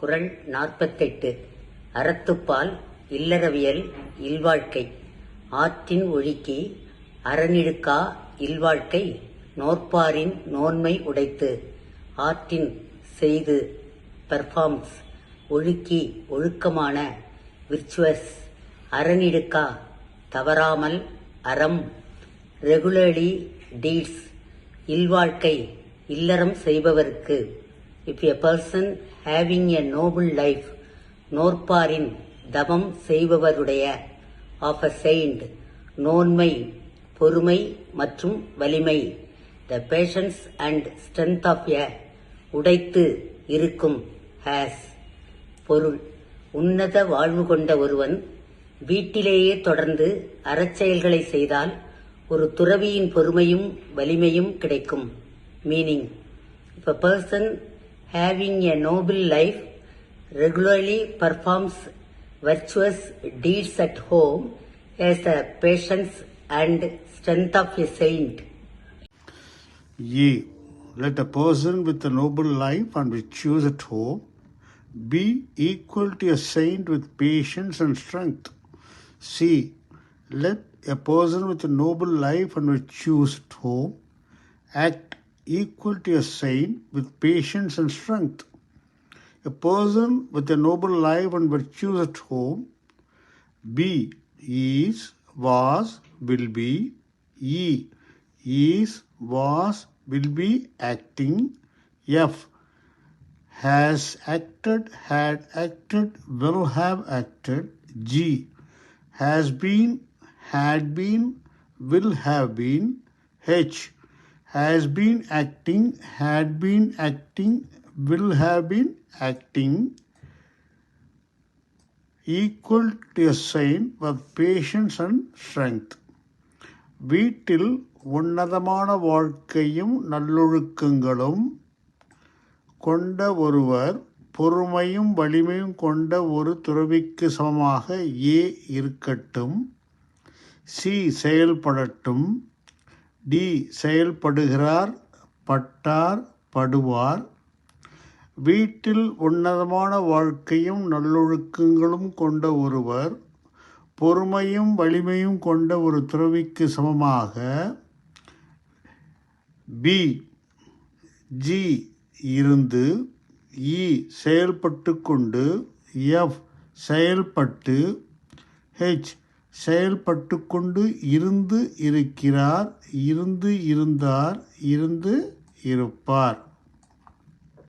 குறள் 48. அறத்துப்பால் இல்லறவியல் இல்வாழ்க்கை. ஆற்றின் ஒழுக்கி அறனிழுக்கா இல்வாழ்க்கை நோற்பாரின் நோன்மை உடைத்து. ஆற்றின் செய்து பெர்ஃபார்ம்ஸ், ஒழுக்கி ஒழுக்கமான, விர்ச்சுவஸ் அறனிழுக்கா தவறாமல், அறம் ரெகுலர்லி டீட்ஸ், இல்வாழ்க்கை இல்லறம் செய்பவருக்கு. If a person having a noble life, நோற்பாரின் தவம் செய்பவருடைய, of a saint நோன்மை பொறுமை மற்றும் வலிமை, the patience and strength of a உடைத்து இருக்கும், has பொருள். உன்னத வாழ்வு கொண்ட ஒருவன் வீட்டிலேயே தொடர்ந்து அறச்செயல்களை செய்தால் ஒரு துறவியின் பொறுமையும் வலிமையும் கிடைக்கும். Meaning: if a person having a noble life regularly performs virtuous deeds at home has the patience and strength of a saint. Ye, let a person with a noble life and virtues at home be equal to a saint with patience and strength. See, let a person with a noble life and virtues at home act equal to a saint with patience and strength. A person with a noble life and virtues at home, be, is, was, will be, ye, is, was, will be acting, f, has acted, had acted, will have acted, g, has been, had been, will have been, h, has been acting, had been acting, will have been acting, equal to a saint with patience and strength. வீட்டில் உன்னதமான வாழ்க்கையும் நல்லொழுக்கங்களும் கொண்ட ஒருவர் பொறுமையும் வலிமையும் கொண்ட ஒரு துறவிக்கு சமமாக ஏ இருக்கட்டும். சி செயல்படட்டும். டி செயல்படுகிறார், பட்டார், படுவார். வீட்டில் உன்னதமான வாழ்க்கையும் நல்லொழுக்கங்களும் கொண்ட ஒருவர் பொறுமையும் வலிமையும் கொண்ட ஒரு துறவிக்கு சமமாக பி ஜி இருந்து, இ செயல்பட்டு கொண்டு, எஃப் செயல்பட்டு, ஹெச் செயல்பட்டு கொண்டு இருந்து இருக்கிறார், இருந்து இருந்தார், இருந்து இருப்பார்.